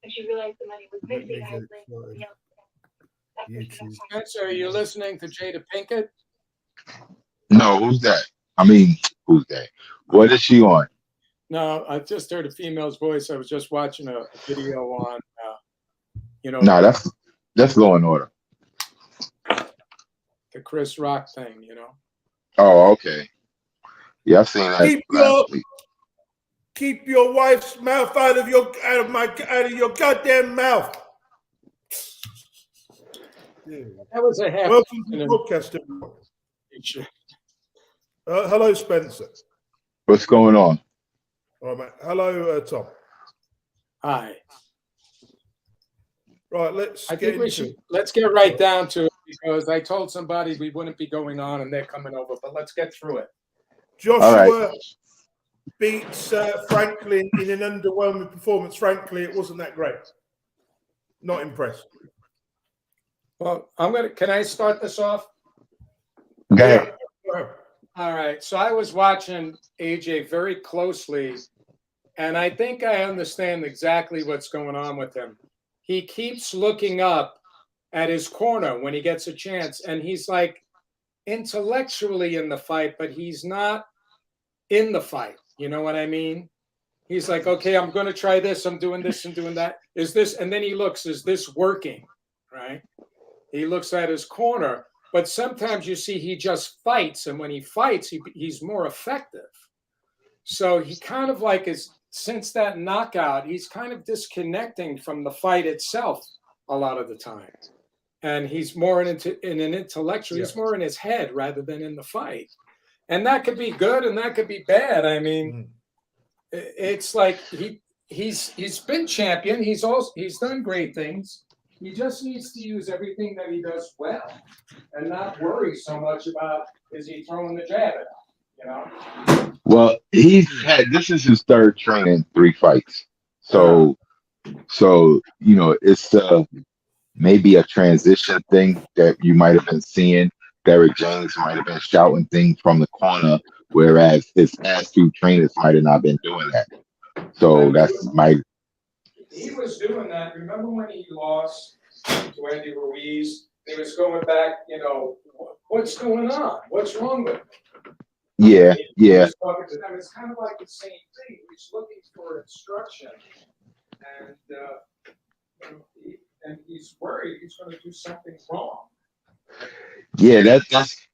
YouTube. Spencer, are you listening to Jada Pinkett? No, who's that? I mean, who's that? What is she on? No, I just heard a female's voice. I was just watching a video on, No, that's Law and Order. the Chris Rock thing. Oh, okay. Yeah, I've seen that last week. Keep your wife's mouth out of your goddamn mouth. Yeah. That was a half. Welcome to the broadcast. Hello, Spencer. What's going on? All right, mate. Hello, Tom. Hi. Right, let's get right down to it, because I told somebody we wouldn't be going on and they're coming over, but let's get through it. Joshua beats Franklin in an underwhelming performance. Frankly, it wasn't that great. Not impressed. Well, can I start this off? Go ahead. All right. So I was watching AJ very closely, and I think I understand exactly what's going on with him. He keeps looking up at his corner when he gets a chance, and he's like intellectually in the fight, but he's not in the fight. You know what I mean? He's like, okay, I'm going to try this. I'm doing this and doing that. Is this? And then he looks, is this working? Right? He looks at his corner, but sometimes you see he just fights. And when he fights, he's more effective. So he kind of like since that knockout, he's kind of disconnecting from the fight itself a lot of the time. And he's more in an intellectual, he's more in his head rather than in the fight. And that could be good and that could be bad. I mean, it's like he's been champion. He's done great things. He just needs to use everything that he does well and not worry so much about, is he throwing the jab at him, Well, this is his third training, 3 fights. So it's maybe a transition thing that you might have been seeing. Derek James might have been shouting things from the corner, whereas his past 2 trainers might have not been doing that. So He was doing that. Remember when he lost to Andy Ruiz? He was going back, what's going on? What's wrong with him? Yeah. It's kind of like the same thing. He's looking for instruction, and he's worried he's going to do something wrong. Yeah, that's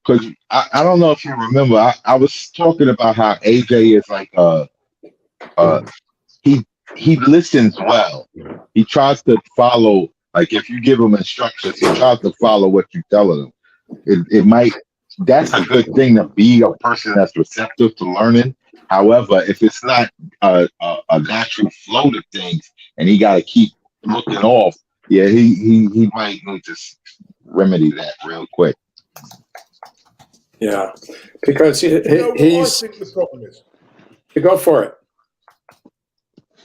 because I don't know if you remember. I was talking about how AJ is like he listens well. He tries to follow. Like if you give him instructions, he tries to follow what you tell him. That's a good thing to be a person that's receptive to learning. However, if it's not a natural flow to things and he got to keep looking off, he might need to remedy that real quick. Yeah, because I think the problem is. Go for it.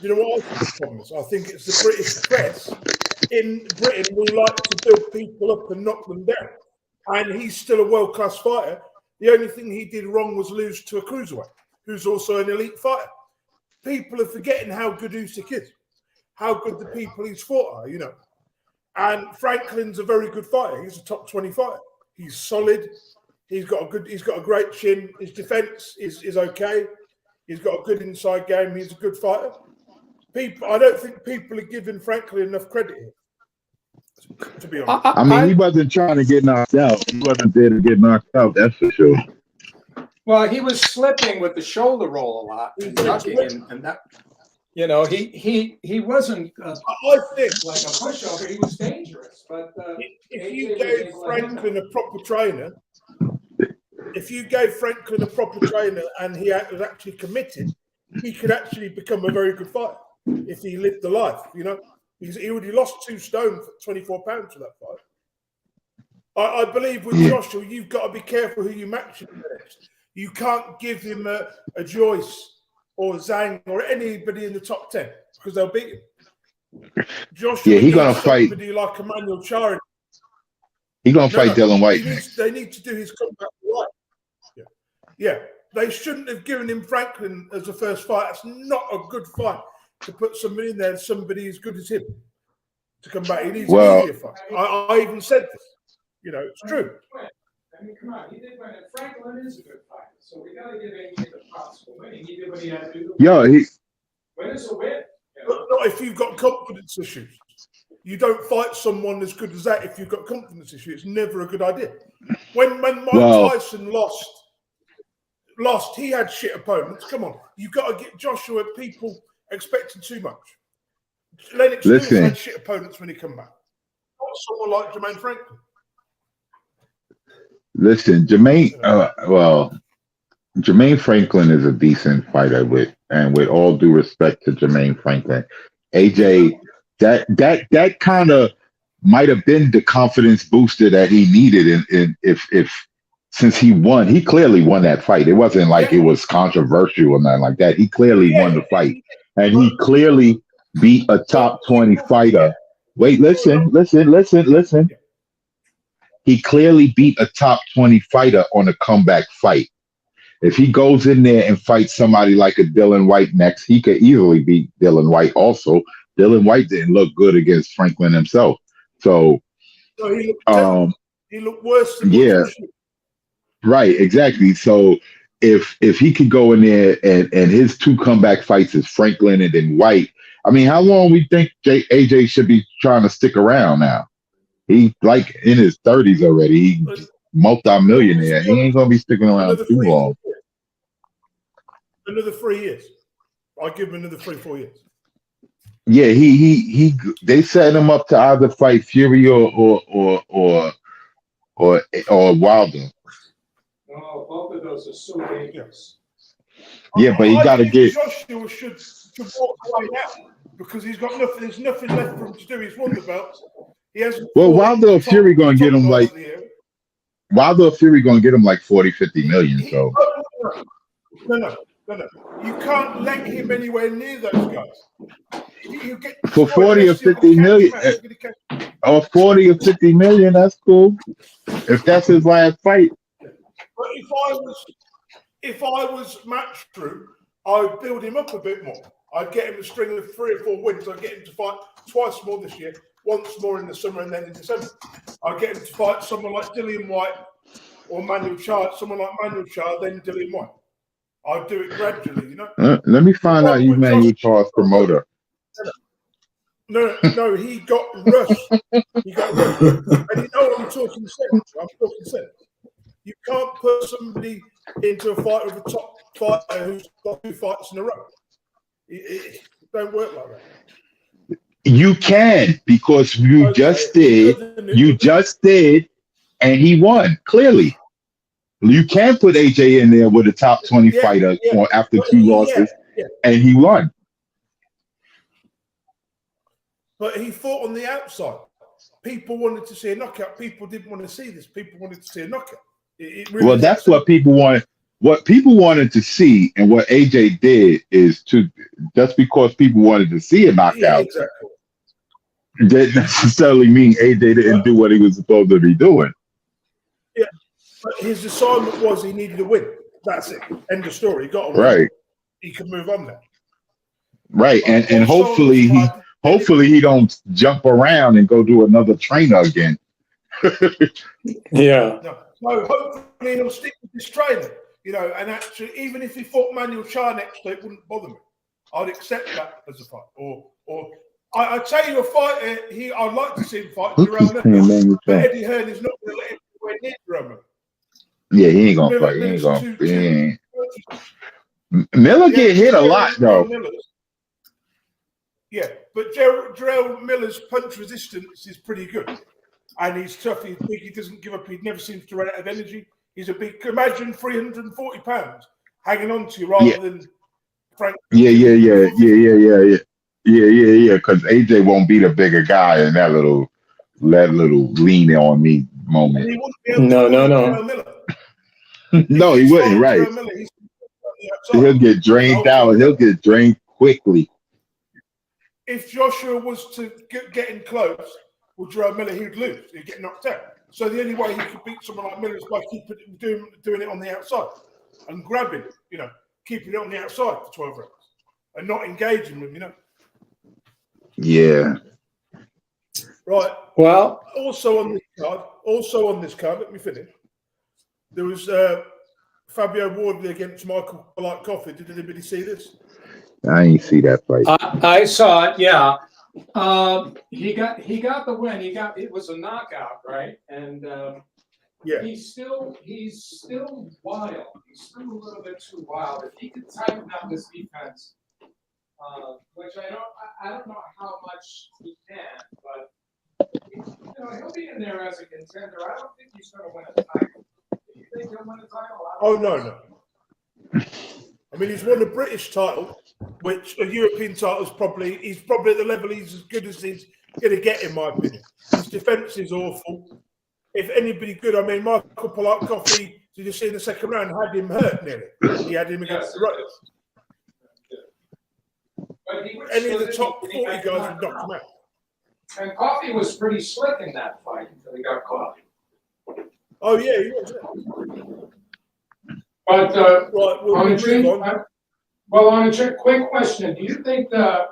You know what I think the problem is? I think it's the British press in Britain. We like to build people up and knock them down. And he's still a world-class fighter. The only thing he did wrong was lose to a cruiserweight, who's also an elite fighter. People are forgetting how good Usyk is, how good the people he's fought are, And Franklin's a very good fighter. He's a top 20 fighter. He's solid. He's got a great chin. His defense is okay. He's got a good inside game. He's a good fighter. I don't think people are giving Franklin enough credit here, to be honest. He wasn't trying to get knocked out. He wasn't there to get knocked out, that's for sure. Well, he was slipping with the shoulder roll a lot and ducking, and that, he wasn't I think like a pushover. He was dangerous. But if you gave Franklin a proper trainer, and he was actually committed, he could actually become a very good fighter if he lived the life. He already lost 2 stone for 24 pounds for that fight. I believe with Joshua, you've got to be careful who you match him against. You can't give him a Joyce or Zhang or anybody in the top 10 because they'll beat him. Joshua, he's gonna fight somebody like Emmanuel Charity. He's gonna fight Dylan White. They need to do his combat right. Yeah. They shouldn't have given him Franklin as a first fight. That's not a good fight. to put somebody in there, somebody as good as him, to come back. He needs Well- an easier fight. I even said this. You know, it's true. I mean, come on, he did win. Franklin is a good fighter, so we got to give AJ the props for winning. He did what he had to do. Win is a win. You But know? not if you've got confidence issues. You don't fight someone as good as that if you've got confidence issues. It's never a good idea. When Mike Tyson lost, he had shit opponents. Come on, you've got to get Joshua. People expecting too much. Lennox Lewis had shit opponents when he come back. Not someone like Jermaine Franklin. Listen, Jermaine Franklin is a decent fighter with all due respect to Jermaine Franklin. AJ, that kind of might have been the confidence booster that he needed if since he won. He clearly won that fight. It wasn't like it was controversial or nothing like that. He clearly won the fight. And he clearly beat a top 20 fighter. Wait, listen. He clearly beat a top 20 fighter on a comeback fight. If he goes in there and fights somebody like a Dylan White next, he could easily beat Dylan White also. Dylan White didn't look good against Franklin himself. So he looked worse than right, exactly. So if he could go in there and his two comeback fights is Franklin and then White, I mean, how long we think AJ should be trying to stick around now? He like in his 30s already. He multi-millionaire. He ain't gonna be sticking around too long. Another 3 years. I'll give him another 3-4 years. Yeah, they set him up to either fight Fury or Wilder. Oh, both of those are so dangerous. Yeah, but he got to get. Joshua should walk away now because he's got nothing. There's nothing left for him to do. He's won the belts. He hasn't. Well, Wilder or Fury gonna get him like. Wilder or Fury gonna get him like 40-50 million. So. No. You can't let him anywhere near those guys. You get for 40 or 50 million. Or 40 or 50 million, that's cool. If that's his last fight. But if I was Matchroom, I'd build him up a bit more. I'd get him a string of 3 or 4 wins. I'd get him to fight twice more this year, once more in the summer and then in December. I'd get him to fight someone like Dillian White or Manuel Charr, someone like Manuel Charr, then Dillian White. I'd do it gradually, you know. Let me find out you Manuel Charr's promoter. No, he got rushed. And you know I'm talking sense. I'm talking sense. You can't put somebody into a fight with a top fighter who's got 2 fights in a row. It don't work like that. You can, because you just did, and he won, clearly. You can put AJ in there with a top 20 fighter after 2 losses, and he won. But he fought on the outside. People wanted to see a knockout. People didn't want to see this. People wanted to see a knockout. Really that's what people wanted. What people wanted to see, and what AJ did is just because people wanted to see a knockout, didn't necessarily mean AJ didn't do what he was supposed to be doing. Yeah, but his assignment was he needed a win. That's it. End of story. He got a win. Right. He can move on now. Right, and hopefully he don't jump around and go do another trainer again. Yeah. No, hopefully he'll stick with this trainer. You know, and actually, even if he fought Manuel Charr next, it wouldn't bother me. I'd accept that as a fight. Or I tell you, a fighter I'd like to see him fight Jarrell Miller. But Eddie Hearn is not going to let him go near Jarrell Miller. Yeah, he ain't gonna fight. He ain't gonna. Miller get hit a lot though. Yeah, but Jarrell Miller's punch resistance is pretty good. And he's tough, he's big, he doesn't give up, he never seems to run out of energy. He's a big, imagine 340 pounds hanging on to you rather than Frank. Yeah. Because AJ won't be the bigger guy in that little lean on me moment. No. No, he wouldn't, right. He'll get drained out. He'll get drained quickly. If Joshua was to get in close with Jarrell Miller, he'd lose. He'd get knocked out. So the only way he could beat someone like Miller is by doing it on the outside and grabbing, keeping it on the outside for 12 rounds and not engaging with him, Yeah. Right. Well, Also on this card, let me finish. There was Fabio Wardley against Michael Polite Coffey. Did anybody see this? I ain't see that fight. I saw it. Yeah, he got the win. It was a knockout, right? And Yeah. he's still wild. He's still a little bit too wild. If he could tighten up his defense, which I don't know how much he can, but he'll be in there as a contender. I don't think he's going to win a title. Do you think he'll win a title? Oh no. I mean, he's won a British title, which a European title is he's probably at the level he's as good as he's going to get, in my opinion. His defence is awful. If anybody good, I mean, Michael Polite Coffey, did you see in the second round, had him hurt nearly. He had him against the ropes. Any of the top 40 guys would knock him out. And Coffey was pretty slick in that fight until he got caught. Oh, yeah, he was. But Right, we'll move on. On a quick question, do you think the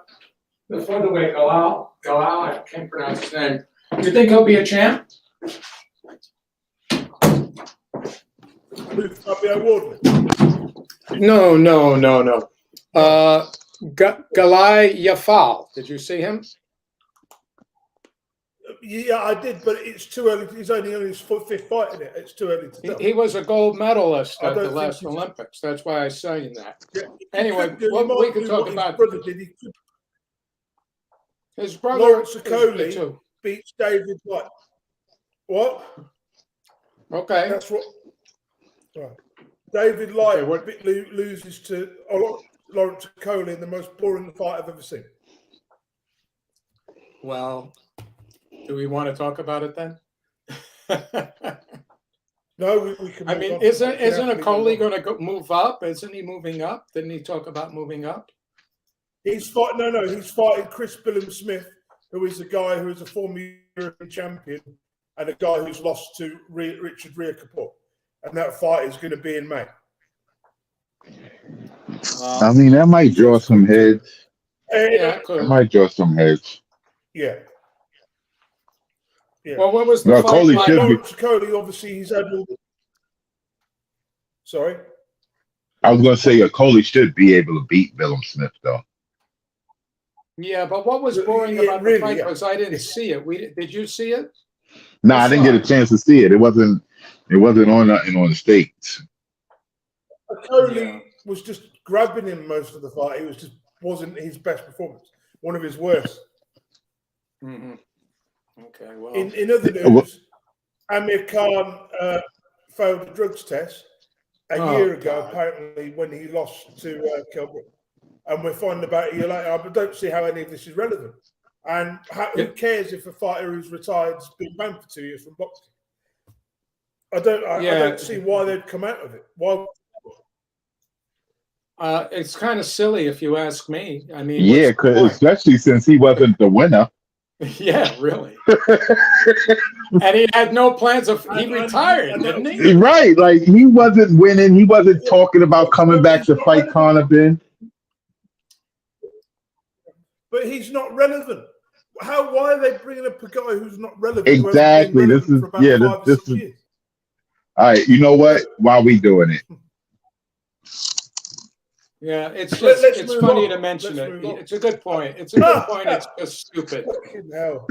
featherweight Galal, I can't pronounce his name, do you think he'll be a champ? Fabio Wardley. No. Galai Yafal, did you see him? Yeah, I did, but it's too early. He's only on his fifth fight in it. It's too early to tell. He was a gold medalist I at don't the think last he's- Olympics. That's why I'm saying that. Yeah, Anyway, he might we can do talk what his about brother did. He could his brother. Lawrence is Okoli. good too. beat David Light. What? Okay. That's what. Right. David Light Okay, loses to Lawrence Okoli in the most boring fight I've ever seen. Well, do we want to talk about it then? No, we can. I move mean, on. isn't We can happily Okoli move on. going to move up? Isn't he moving up? Didn't he talk about moving up? He's fighting. No, he's fighting Chris Billam-Smith, who is a guy who is a former European champion and a guy who's lost to Richard Riakporhe. And that fight is going to be in May. I mean, that might draw some heads. Yeah, That cool. might draw some heads. Yeah. Well, what was the No, fight Okoli like? should be. Lawrence Okoli, obviously, he's had all the... Sorry? I was gonna say Okoli should be able to beat Billam-Smith though. Yeah, but what was boring Yeah, about really, the fight? yeah. Because I didn't see it. Did you see it? No, I didn't get a chance to see it. It wasn't on the States. Okoli was just grabbing him most of the fight. It wasn't his best performance. One of his worst. Mm-hmm. Okay, well. In other news, Amir Khan failed a drugs test a year ago, God. apparently, when he lost to Kilbrook. And we're finding about a year later. I don't see how any of this is relevant. And who cares if a fighter who's retired has been banned for 2 years from boxing? I don't see why they'd come out of it. Why? It's kind of silly if you ask me. I mean, Yeah, what's the because point? especially since he wasn't the winner. Yeah, really. And he had no plans of. He retired, didn't he? Right, like he wasn't winning. He wasn't talking about coming back to fight Conor Ben. But he's not relevant. Why are they bringing up a guy who's not relevant? Exactly. Who hasn't been relevant for about 5 or 6 years? All right, you know what? Why we doing it? Yeah, it's Let's just it's move funny on. to mention Let's it. move on. It's a good point. It's a good point. It's just stupid. Fucking hell.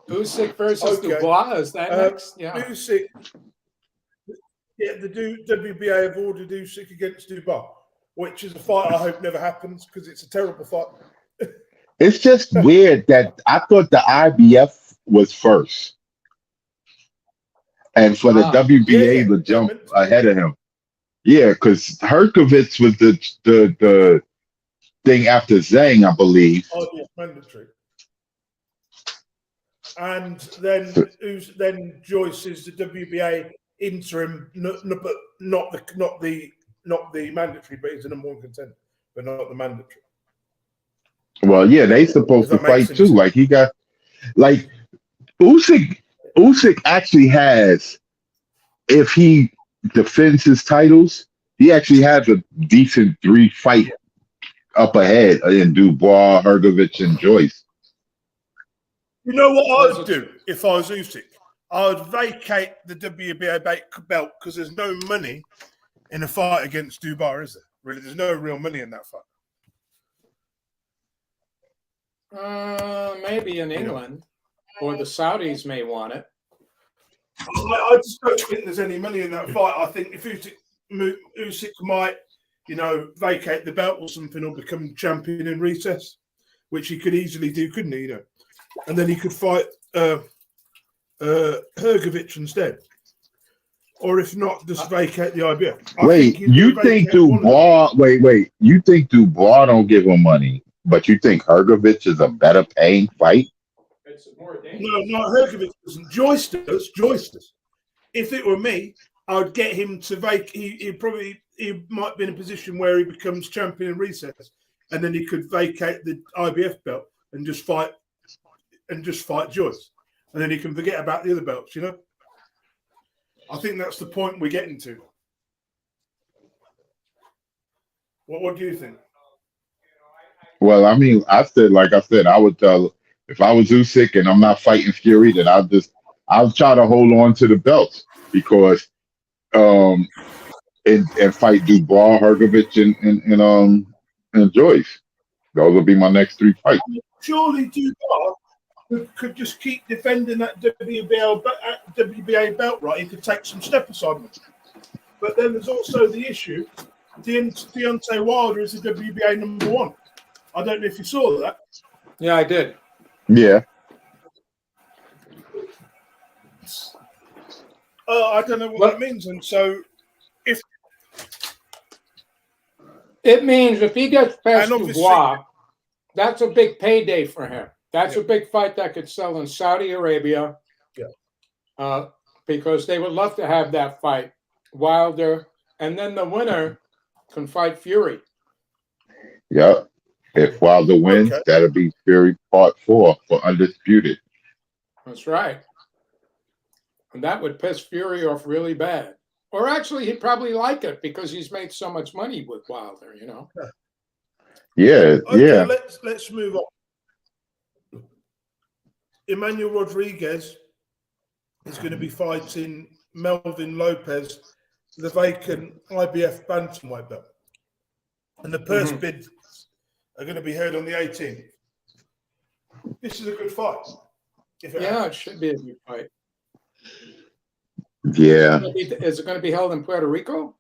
Usyk versus Okay. Dubois, is that next? Yeah. Usyk. Yeah, the WBA have ordered Usyk against Dubois, which is a fight I hope never happens because it's a terrible fight. It's just weird that I thought the IBF was first, and for the WBA to jump ahead of him. Yeah, because Herkovitz was the thing after Zhang, I believe. Oh, yeah, mandatory. And then Joyce is the WBA interim, but not the mandatory, but he's the number one contender, but not the mandatory. Well, yeah, they supposed to Does that make fight too. sense? Like he got, like Usyk actually has, if he defends his titles, he actually has a decent 3-fight up ahead in Dubois, Hergovich, and Joyce. You know what I would do if I was Usyk? I would vacate the WBA belt because there's no money in a fight against Dubois, is there? Really, there's no real money in that fight. Maybe in England, or the Saudis may want it. I just don't think there's any money in that fight. I think if Usyk might, vacate the belt or something, or become champion in recess, which he could easily do, couldn't he? And then he could fight Hergovich instead, or if not, just vacate the IBF. Wait, you think Dubois? Wait, you think Dubois don't give him money, but you think Hergovich is a better paying fight? It's more dangerous. No, Hergovich doesn't. Joyce does. If it were me, I would get him to vacate. He might be in a position where he becomes champion in recess, and then he could vacate the IBF belt and just fight Joyce, and then he can forget about the other belts. I think that's the point we're getting to. What do you think? Well, I mean, like I said, I would tell if I was Usyk and I'm not fighting Fury, then I'll try to hold on to the belts because and fight Dubois, Hergovich, and Joyce. Those will be my next 3 fights. Surely Dubois could just keep defending that WBA belt, right? He could take some step assignments. But then there's also the issue, Deontay Wilder is the WBA number 1. I don't know if you saw that. Yeah, I did. Yeah. I don't know what that means. And so it means if he gets past Dubois, that's a big payday for him. That's a big fight that could sell in Saudi Arabia. Yeah. Because they would love to have that fight. Wilder, and then the winner can fight Fury. Yep. If Wilder wins, that'll be Fury Part 4 for Undisputed. That's right. And that would piss Fury off really bad. Or actually, he'd probably like it because he's made so much money with Wilder, Yeah, yeah. Let's move on. Emmanuel Rodriguez is going to be fighting Melvin Lopez, the vacant IBF bantamweight belt. And the purse bids are going to be heard on the 18th. This is a good fight. It should be a good fight. Yeah. Is it going to be held in Puerto Rico?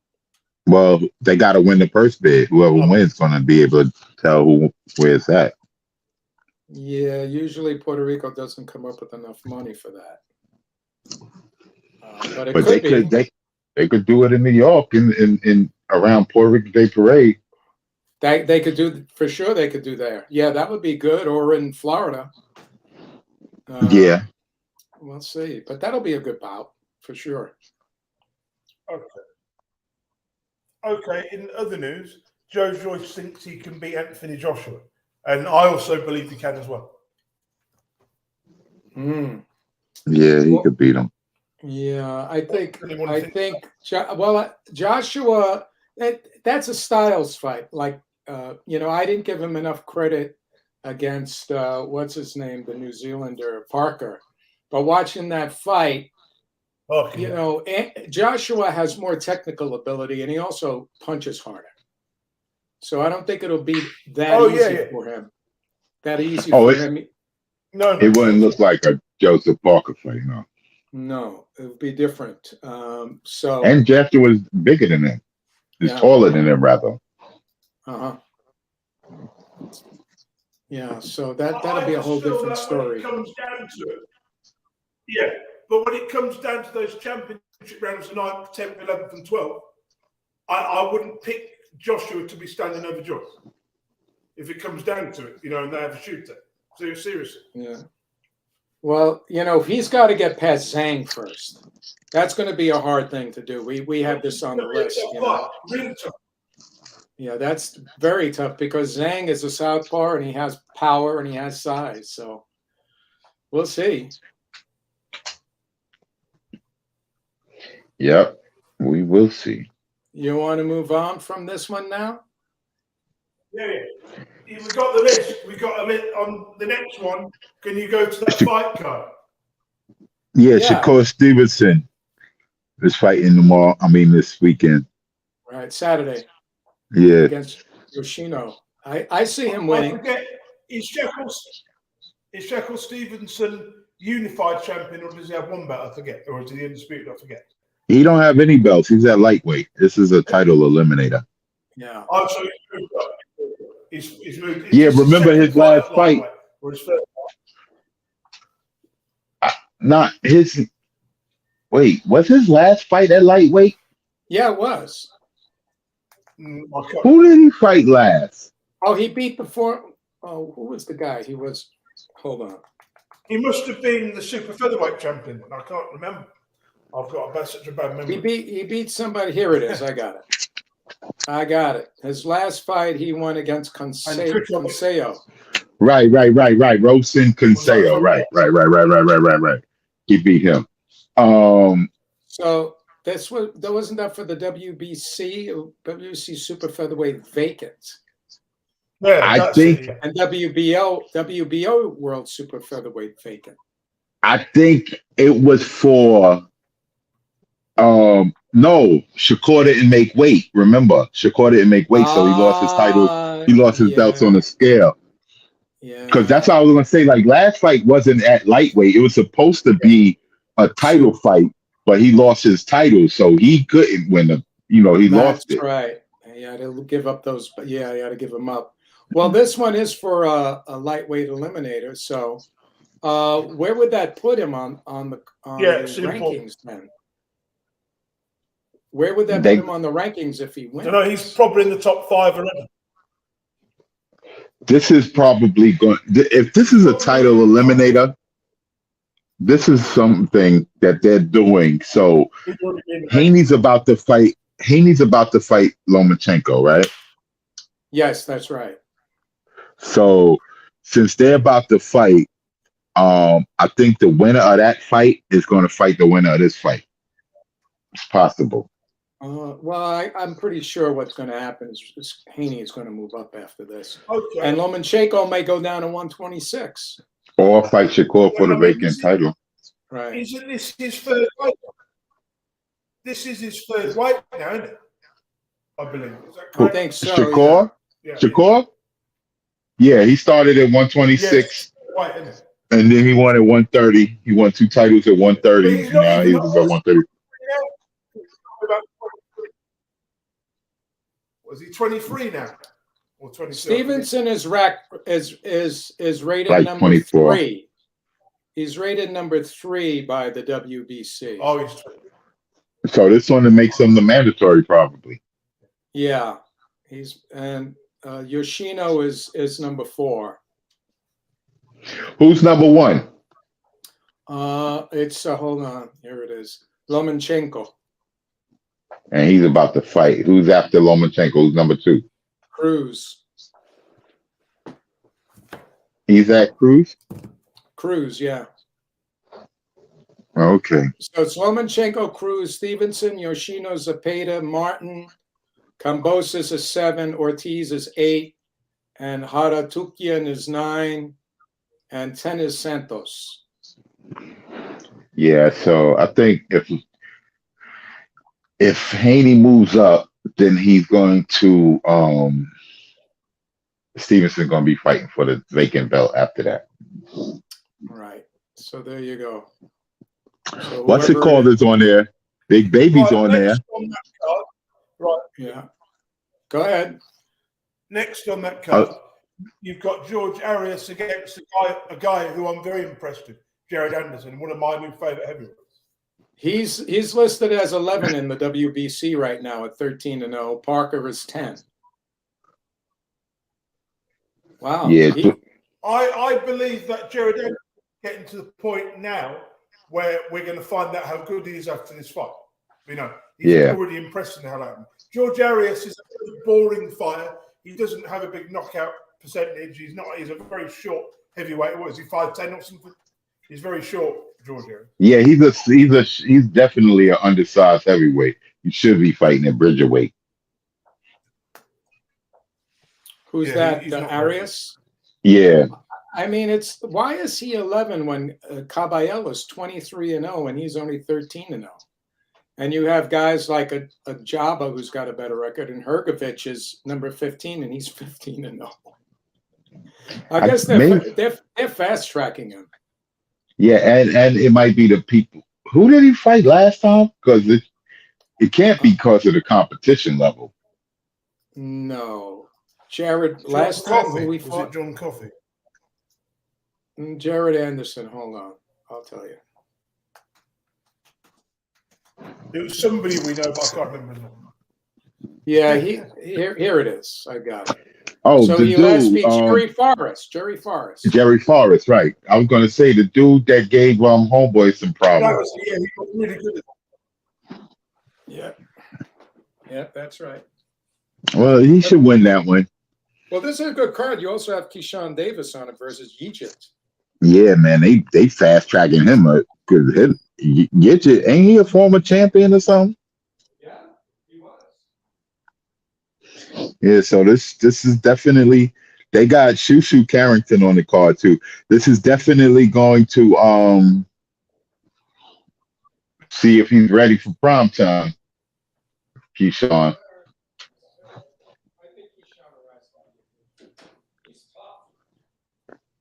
Well, they got to win the purse bid. Whoever wins going to be able to tell where it's at. Yeah, usually Puerto Rico doesn't come up with enough money for that. But they could do it in New York in around Puerto Rico Day Parade. They could do for sure. They could do there. Yeah, that would be good. Or in Florida. Yeah. We'll see, but that'll be a good bout for sure. Okay. In other news, Joe Joyce thinks he can beat Anthony Joshua, and I also believe he can as well. Yeah, he could beat him. Yeah, I think. Joshua. That's a styles fight. Like, I didn't give him enough credit against what's his name, the New Zealander Parker. But watching that fight, Joshua has more technical ability, and he also punches harder. So I don't think it'll be that easy for him. That easy for him. No, it wouldn't look like a Joseph Parker fight, no. No, it would be different. And Joshua's bigger than him. He's taller than him, rather. Yeah, so that'll be a whole different story. But when it comes down to those championship rounds, 9th, 10th, 11th, and 12th, I wouldn't pick Joshua to be standing over Joyce. If it comes down to it, and they have a shooter. So seriously. Yeah. Well, he's got to get past Zhang first. That's going to be a hard thing to do. We have this on the list. Really tough. Yeah, that's very tough because Zhang is a southpaw and he has power and he has size. So we'll see. Yep, we will see. You want to move on from this one now? Yeah. We got the list. We got a list on the next one. Can you go to that fight card? Yeah, Yeah. Shakur Stevenson is fighting tomorrow. I mean, this weekend. Right, Saturday Yeah, against Yoshino. I see him I winning. forget. Is Shakur Stevenson unified champion, or does he have one belt? I forget. Or is he the undisputed? I forget. he don't have any belts. He's at lightweight. This is a title eliminator. Yeah. Oh, so he's moved up. He's moved. Yeah, remember his last fight? Or his first Not his. Wait, was his last fight at lightweight? Yeah, it was. Who did he fight last? Oh, he beat who was the guy? He was, hold on. He must have been the super featherweight champion. I can't remember. I've got such a bad memory. He beat somebody. Here it is. I got it. His last fight, he won against Consejo. Right. Rosen Consejo. Right. He beat him. So that wasn't that for the WBC super featherweight vacant. Yeah, I think, and WBO World Super Featherweight vacant. I think it was for no, Shakur didn't make weight. Remember, Shakur didn't make weight, so he lost his title. He lost his belts on the scale. Yeah, because that's what I was gonna say. Like, last fight wasn't at lightweight; it was supposed to be a title fight, but he lost his title, so he couldn't win the. He lost it. That's right. He had to give up those. Yeah, he had to give them up. Well, this one is for a lightweight eliminator. So, where would that put him on the rankings then? Where would that put him on the rankings if he wins? No, he's probably in the top 5 already. This is probably going. If this is a title eliminator, this is something that they're doing. So Haney's about to fight. Lomachenko, right? Yes, that's right. So since they're about to fight, I think the winner of that fight is going to fight the winner of this fight. It's possible. Well, I'm pretty sure what's going to happen is Haney is going to move up after this. Okay. And Lomachenko may go down to 126. Or fight Shakur for the vacant title. Right. Isn't this his third fight? This is his third fight now, isn't it? I believe. Is that correct? I think so. Shakur? Yeah. Shakur? Yeah, he started at 126. Yes. Right, isn't it? And then he won at 130. He won 2 titles at 130. And now he's about 130. Was he 23 now? Or 22? Stevenson is rated like number 24. 3. He's rated number 3 by the WBC. Oh, he's 20. So this one makes him the mandatory, probably. Yeah. Yoshino is number 4. Who's number 1? It's hold on. Here it is. Lomachenko. And he's about to fight. Who's after Lomachenko? Who's number 2? Cruz. He's at Cruz? Cruz, yeah. Okay. So it's Lomachenko, Cruz, Stevenson, Yoshino, Zepeda, Martin, Kambosos is 7, Ortiz is 8, and Haratukian is 9, and 10 is Santos. Yeah, so I think if Haney moves up, then he's going to Stevenson's going to be fighting for the vacant belt after that. Right. So there you go. So what's it called is on there? Big Baby's on there. On that card, right. Yeah. Go ahead. Next on that card, you've got George Arias against a guy who I'm very impressed with, Jared Anderson, one of my new favorite heavyweights. He's listed as 11 in the WBC right now at 13-0. Parker is 10. Wow. Yeah. I believe that Jared Anderson is getting to the point now where we're going to find out how good he is after this fight. He's already impressing the hell out of him. George Arias is a very boring fighter. He doesn't have a big knockout percentage. He's a very short heavyweight. What is he, 5'10" or something? He's very short, George Arias. Yeah, he's definitely an undersized heavyweight. He should be fighting at Bridgerweight. Who's Yeah, that? he's not Arias? Yeah, I mean, it's why is he 11 when Caballero's 23-0 and he's only 13-0? And you have guys like a Jabba who's got a better record, and Hergovich is number 15 and he's 15-0. I guess they're fast tracking him. yeah, and it might be the people. Who did he fight last time? Because it can't be because of the competition level. No, Jared. John Last time Coffey. who we Was fought, it John Coffey? Jared Anderson. Hold on, I'll tell you. It was somebody we know, but I can't remember his name. Yeah, here it is. I got it. Oh, So the he last beat dude, Jerry Forrest. Jerry Forrest. Jerry Forrest, right? I was gonna say the dude that gave Homeboy some That problems. was, yeah, he got really good. Yeah, that's right. Well, he should win that one. Well, this is a good card. You also have Keyshawn Davis on it versus Egypt. Yeah, man, they fast tracking him up because Gidget, ain't he a former champion or something? Yeah, he was. Yeah, so this is definitely, they got Shushu Carrington on the card too. This is definitely going to see if he's ready for prime time. Keyshawn. I think Keyshawn will rest. He's tough.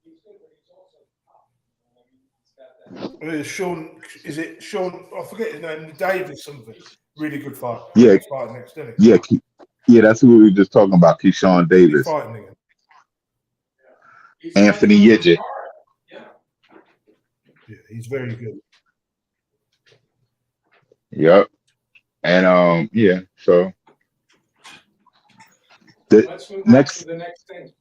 He's good, but he's also tough. I mean, he's got that. Sean, is it Sean? I forget his name. Davis something. Really good fight. Yeah. He's fighting next, isn't he? Yeah, that's what we were just talking about. Keyshawn He's Davis, fighting again. He's Anthony fighting Yidget. hard. Yeah. Yeah, he's very good. Yep. And yeah, so Let's move on to the next thing.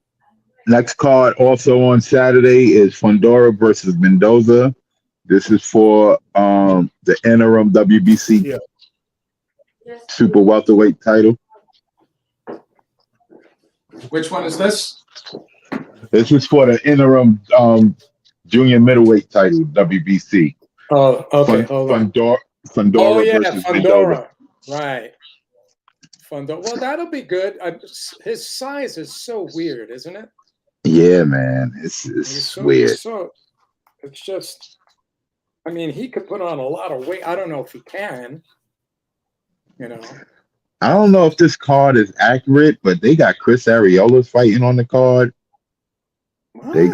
next card also on Saturday is Fundora versus Mendoza. This is for the interim WBC super welterweight title. Which one is this? This is for the interim junior middleweight title, WBC. Oh, okay. Hold on. Fundora versus Mendoza. Right. Fundora. Well, that'll be good. His size is so weird, isn't it? Yeah, man. It's So weird. It's just, I mean, he could put on a lot of weight. I don't know if he can. You know. I don't know if this card is accurate, but they got Chris Ariolas fighting on the card. What? They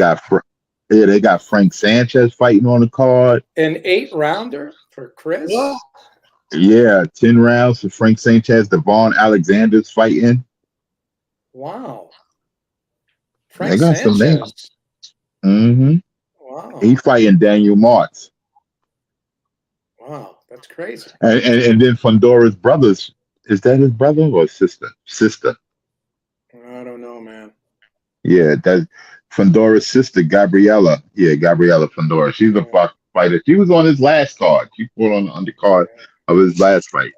got Frank Sanchez fighting on the card. An 8-rounder for Chris. What? Yeah, 10 rounds for Frank Sanchez. Devon Alexander's fighting. Wow. They Frank got some Sanchez. names. Wow. He fighting Daniel Martz. Wow, that's crazy. And then Fundora's brothers. Is that his brother or sister? Sister. I don't know, man. Yeah, that's Fundora's sister, Gabriella. Yeah, Gabriella Fundora. She's a fighter. She was on his last card. She fought on the undercard of his last fight.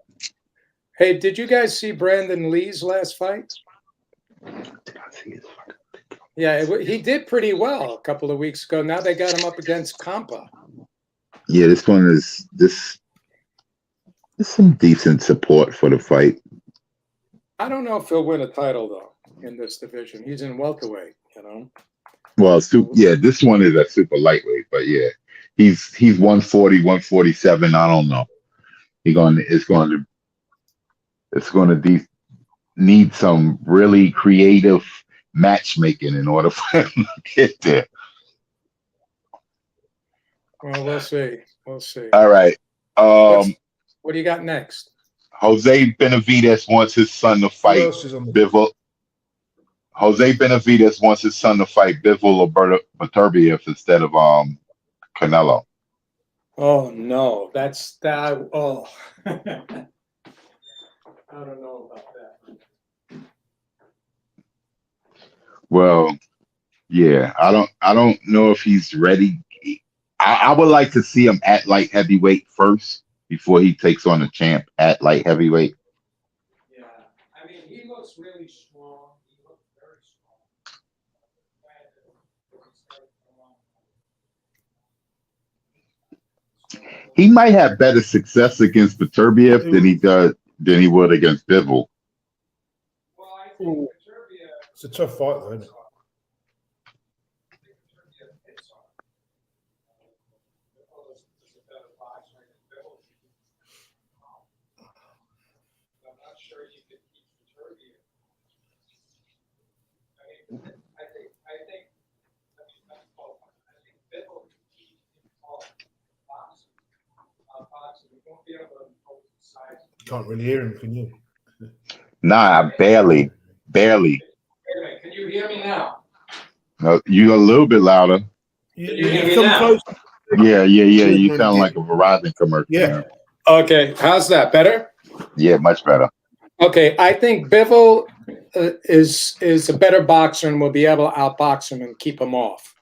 Hey, did you guys see Brandon Lee's last fight? Did I see his fight? Yeah, he did pretty well a couple of weeks ago. Now they got him up against Kampa. Yeah, this one is this. There's some decent support for the fight. I don't know if he'll win a title though in this division. He's in welterweight, you know. Well, this one is a super lightweight, but yeah, he's 140, 147. I don't know. It's going to need some really creative matchmaking in order for him to get there. Well, we'll see. We'll see. All right. What do you got next? Jose Benavidez wants his son to Who fight else is on the Bivol. Jose Benavidez wants his son to fight Bivol or Beterbiev instead of Canelo. Oh no, that's that. Oh, I don't know about that. Well, yeah, I don't know if he's ready. I would like to see him at light heavyweight first before he takes on the champ at light heavyweight. Yeah, I mean, he looks really strong. He looks very strong. He might have better success against Beterbiev than he would against Bivol. Well, I think Beterbiev. It's a tough fight, though, isn't it? You can't really hear him, can you? Nah, barely. Wait a minute, can you hear me now? You a little bit louder. You hear me come now? close. Yeah. You sound like a Verizon commercial. Yeah. Okay, how's that? Better? Yeah, much better. Okay, I think Bivol is a better boxer and will be able to outbox him and keep him off.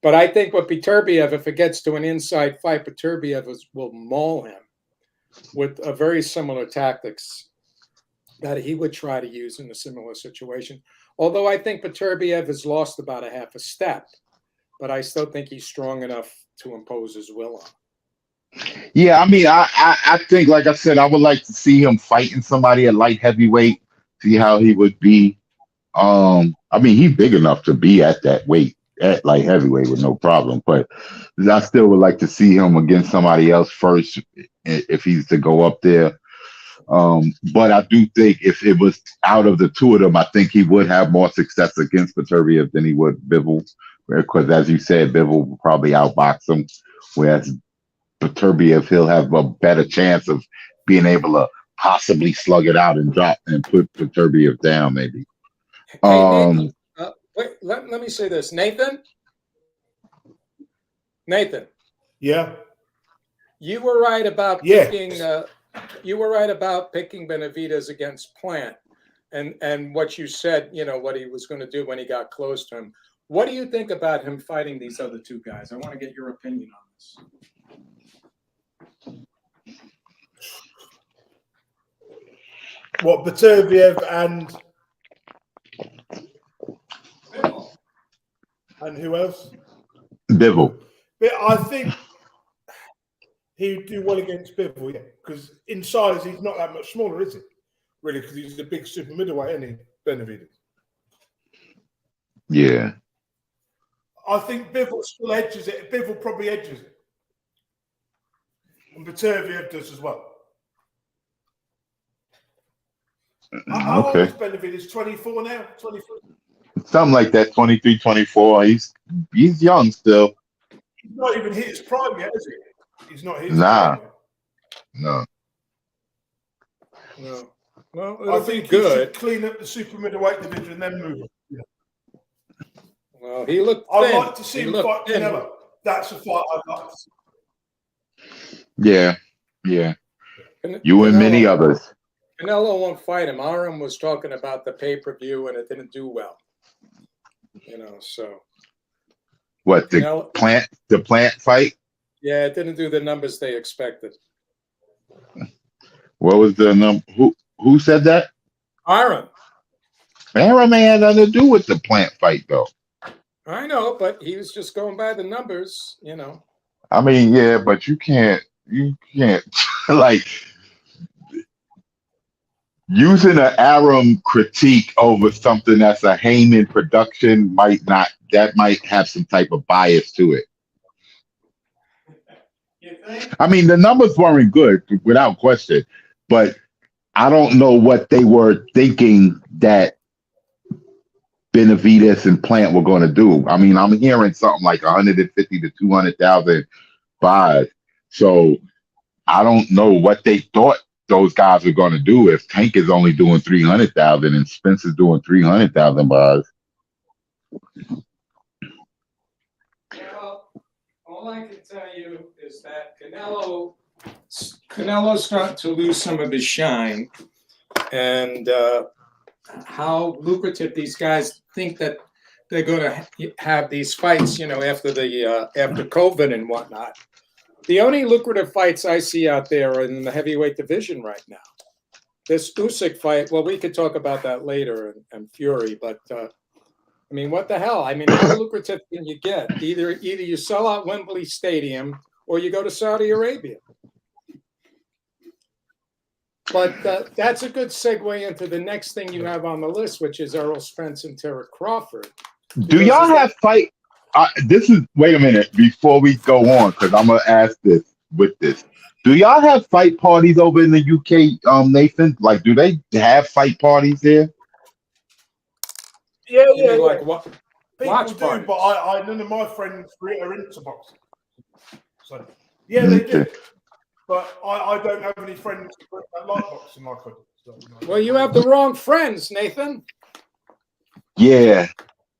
But I think with Beterbiev, if it gets to an inside fight, Beterbiev will maul him with a very similar tactics that he would try to use in a similar situation. Although I think Beterbiev has lost about a half a step, but I still think he's strong enough to impose his will on. Yeah, I mean, I think, like I said, I would like to see him fighting somebody at light heavyweight, see how he would be. I mean, he's big enough to be at that weight, at light heavyweight with no problem. But I still would like to see him against somebody else first if he's to go up there. But I do think if it was out of the two of them, I think he would have more success against Beterbiev than he would Bivol, because as you said, Bivol will probably outbox him, whereas Beterbiev, he'll have a better chance of being able to possibly slug it out and drop and put Beterbiev down, maybe. Hey, Nathan, wait, let me say this. Nathan, Yeah. you were right about Yeah. picking Benavidez against Plant and what you said, what he was going to do when he got close to him. What do you think about him fighting these other two guys? I want to get your opinion on this. What, Beterbiev and who else? Bivol. But I think he would do well against Bivol, yeah, because in size he's not that much smaller, is he? Really, because he's a big super middleweight, isn't he, Benavidez? Yeah. I think Bivol still edges it. Bivol probably edges it. And Beterbiev does as well. How old is Benavidez? 24 now? 23? Something like that, 23, 24. He's young still. He's not even hit his prime yet, is he? He's not hit his Nah. prime yet. No. No. Well, I it'll think be he good. should clean up the super middleweight division and then move on. Yeah. Well, he looked I'd thin. like to see He him looked fight thin. Canelo. That's a fight I'd like to see. Yeah. You and many others. Canelo won't fight him. Arum was talking about the pay-per-view and it didn't do well. So. What, the Canelo, plant fight? yeah, it didn't do the numbers they expected. What was the number? Who said that? Arum. Aaron had nothing to do with the plant fight, though. I know, but he was just going by the numbers, I mean, yeah, but you can't like using an Aram critique over something that's a Heyman production might have some type of bias to it. You think? I mean, the numbers weren't good without question, but I don't know what they were thinking that Benavidez and Plant were going to do. I mean, I'm hearing something like 150 to 200,000 buys. So I don't know what they thought those guys were going to do if Tank is only doing 300,000 and Spence is doing 300,000 buys. Well, all I can tell you is that Canelo's starting to lose some of his shine, and how lucrative these guys think that they're going to have these fights, after COVID and whatnot. The only lucrative fights I see out there are in the heavyweight division right now. This Usyk fight, well, we could talk about that later, and Fury, but I mean, what the hell? I mean, how lucrative can you get? Either you sell out Wembley Stadium or you go to Saudi Arabia. But that's a good segue into the next thing you have on the list, which is Errol Spence and Terry Crawford. Do y'all have fight? This is wait a minute before we go on because I'm gonna ask this with this. Do y'all have fight parties over in the UK, Nathan? Like, do they have fight parties there? Yeah, You mean yeah. like what? People Watch do, parties. but I none of my friends are into boxing. So yeah, they do. Okay. But I don't have any friends that like boxing like I do. So, Well, you have the wrong friends, Nathan. Yeah.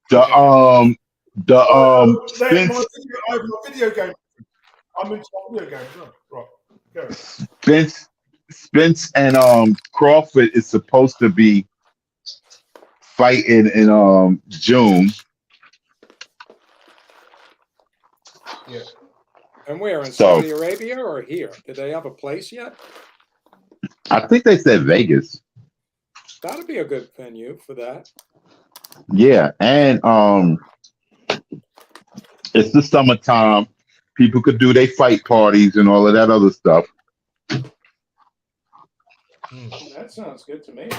The I have Spence my video game. I'm into video games. Right. Go. Spence and Crawford is supposed to be fighting in June. Yeah. And where, in So- Saudi Arabia or here? Did they have a place yet? I think they said Vegas. That'd be a good venue for that. Yeah, and it's the summertime. People could do their fight parties and all of that other stuff. That sounds good to me.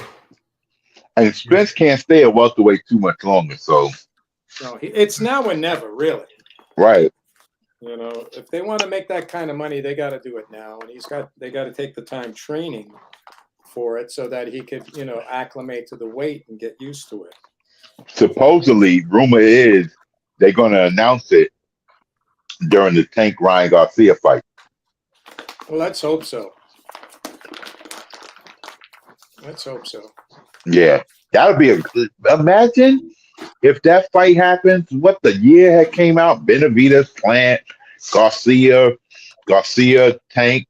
And Spence can't stay at welterweight too much longer. So No, it's now or never, really. right. You know, if they want to make that kind of money, they got to do it now, and they got to take the time training for it so that he could, acclimate to the weight and get used to it. Supposedly, rumor is they're going to announce it during the Tank Ryan Garcia fight. Well, let's hope so. Let's hope so. Yeah, that would be a good. Imagine if that fight happens. What the year had came out: Benavidez, Plant, Garcia, Tank,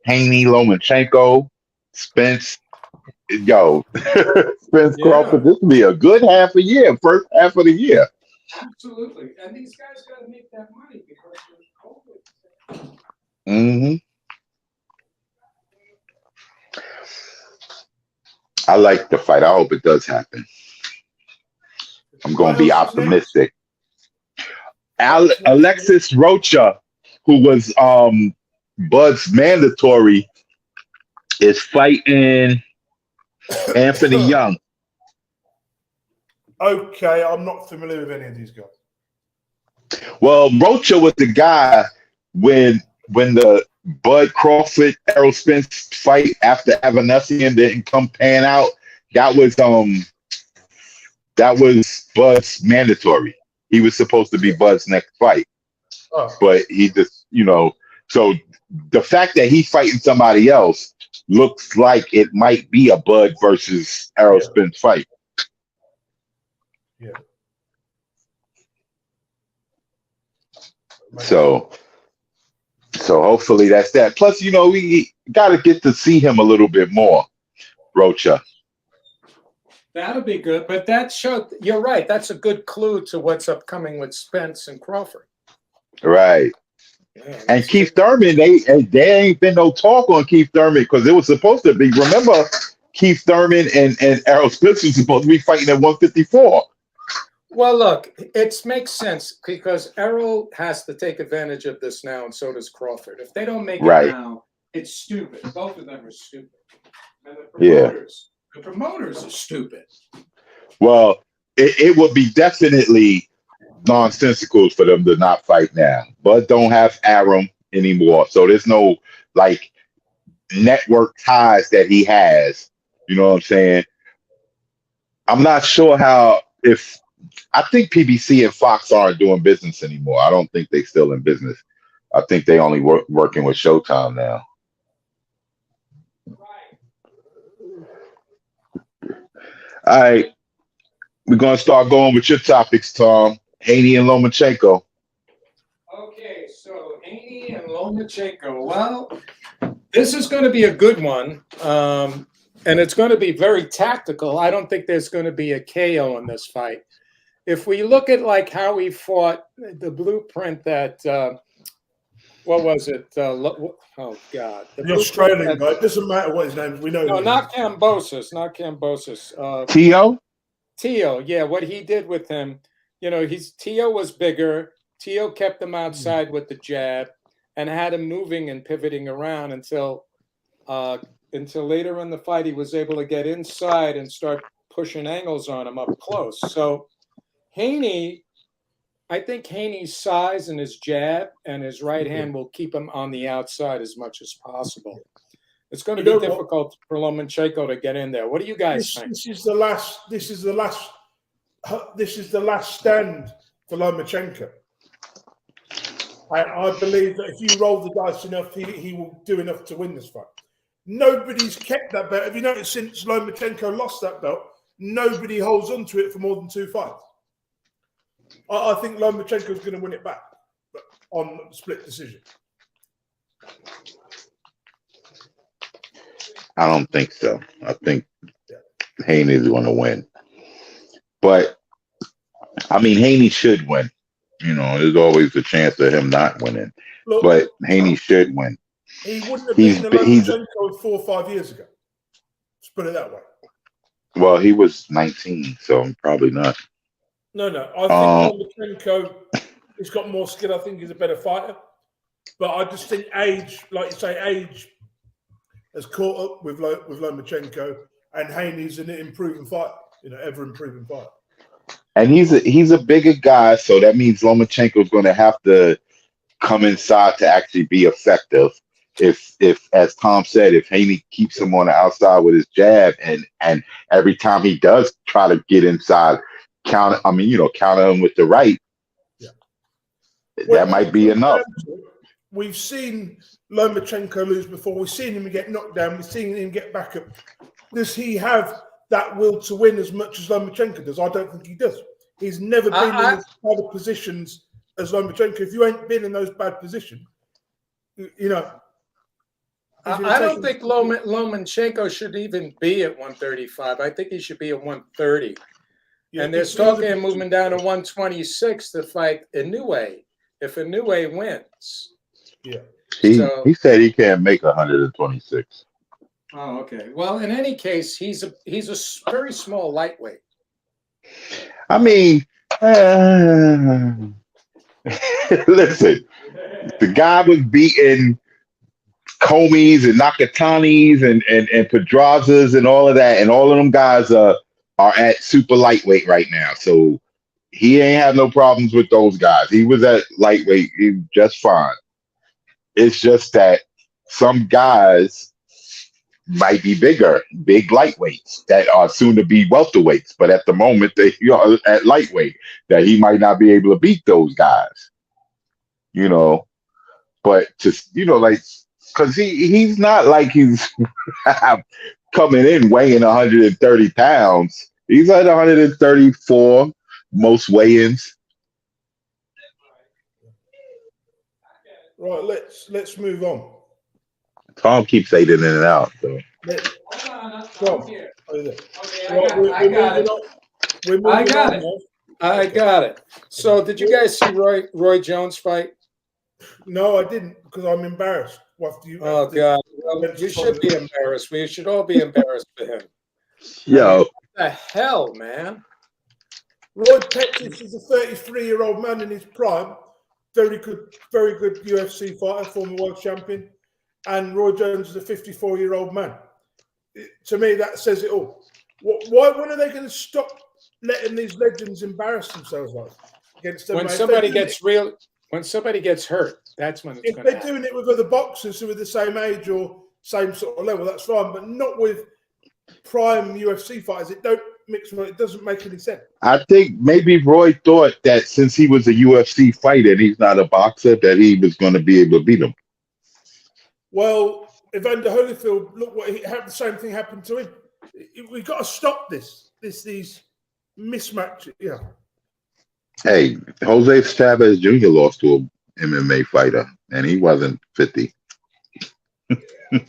Haney, Lomachenko, Spence. Yo, Spence Yeah. Crawford. This would be a good half a year. First half of the year. Absolutely. And these guys got to make that money because of COVID. Hmm. I like the fight. I hope it does happen. I'm going to be optimistic. Alexis Rocha, who was Bud's mandatory, is fighting Anthony Young. Okay, I'm not familiar with any of these guys. Well, Rocha was the guy when the Bud Crawford Errol Spence fight after Evanescence didn't pan out. That was Bud's mandatory. He was supposed to be Bud's next fight, but he just So the fact that he's fighting somebody else looks like it might be a Bud versus Errol Spence fight. Yeah. So hopefully that's that. Plus, we got to get to see him a little bit more, Rocha. That'll be good. But you're right. That's a good clue to what's upcoming with Spence and Crawford. Right. Yeah, And Keith Thurman, there ain't been no talk on Keith Thurman because it was supposed to be. Remember, Keith Thurman and Errol Spence was supposed to be fighting at 154. Well, look, it makes sense because Errol has to take advantage of this now, and so does Crawford. If they don't make it now, it's stupid. Both of them are stupid. And the promoters are stupid. Well, it would be definitely nonsensical for them to not fight now. Bud don't have Arum anymore, so there's no network ties that he has. You know what I'm saying? I'm not sure I think PBC and Fox aren't doing business anymore. I don't think they're still in business. I think they only working with Showtime now. All right. We're going to start going with your topics, Tom. Haney and Lomachenko. Okay, so Haney and Lomachenko. Well, this is going to be a good one, and it's going to be very tactical. I don't think there's going to be a KO in this fight. If we look at how he fought, the blueprint that what was it? Oh God, the Australian guy. It doesn't matter what his name is. We know. No, not Kambosos. Tio. Yeah, what he did with him. Tio was bigger. Tio kept him outside with the jab and had him moving and pivoting around until until later in the fight he was able to get inside and start pushing angles on him up close. So Haney, I think Haney's size and his jab and his right hand will keep him on the outside as much as possible. It's going to be difficult for Lomachenko to get in there. What do you guys think? This is the last stand for Lomachenko. I believe that if you roll the dice enough, he will do enough to win this fight. Nobody's kept that belt. Have you noticed since Lomachenko lost that belt, nobody holds on to it for more than 2 fights? I think Lomachenko is going to win it back on split decision. I don't think so. I think Haney's going to win. But, I mean, Haney should win. You know, there's always a chance of him not winning. Look, but Haney should win. He wouldn't have beaten Lomachenko 4 or 5 years ago. Let's put it that way. Well, he was 19, so probably not. No. I think Lomachenko has got more skill. I think he's a better fighter. But I just think age, like you say, age has caught up with Lomachenko, and Haney's an improving fighter, ever improving fighter. And he's a bigger guy, so that means Lomachenko is going to have to come inside to actually be effective. If as Tom said, if Haney keeps him on the outside with his jab, and every time he does try to get inside, counter him with the right, that might be enough. We've seen Lomachenko lose before. We've seen him get knocked down. We've seen him get back up. Does he have that will to win as much as Lomachenko does? I don't think he does. He's never been in as bad of positions as Lomachenko. If you ain't been in those bad positions, I don't think Lomachenko should even be at 135. I think he should be at 130. Yeah, and there's talking of moving down to 126 to fight Inoue if Inoue wins. Yeah. He said he can't make 126. Oh, okay. Well, in any case, he's a very small lightweight. I mean, listen, the guy was beating Comeys and Nakatanis and Pedrazas and all of that, and all of them guys are at super lightweight right now. So he ain't had no problems with those guys. He was at lightweight, he was just fine. It's just that some guys might be big lightweights that are soon to be welterweights, but at the moment they are at lightweight, that he might not be able to beat those guys. But just because he's not like he's coming in weighing 130 pounds. He's at 134 most weigh-ins. Right, let's move on. Tom keeps fading in and out. So. I got it. So, did you guys see Roy Jones fight? No, I didn't, because I'm embarrassed. God! Well, you should be embarrassed. We should all be embarrassed for him. Yo, what the hell, man? Roy Pettis is a 33-year-old man in his prime. Very good UFC fighter, former world champion. And Roy Jones is a 54-year-old man. To me, that says it all. When are they going to stop letting these legends embarrass themselves against them? When somebody gets hurt, that's when it's going to happen. If they're doing it with other boxers who are the same age or same sort of level, that's fine. But not with prime UFC fighters. It doesn't make any sense. I think maybe Roy thought that since he was a UFC fighter and he's not a boxer, that he was going to be able to beat him. Well, Evander Holyfield, look what the same thing happened to him. We've got to stop these mismatches. Yeah. Hey, Jose Chavez Jr. lost to an MMA fighter, and he wasn't 50.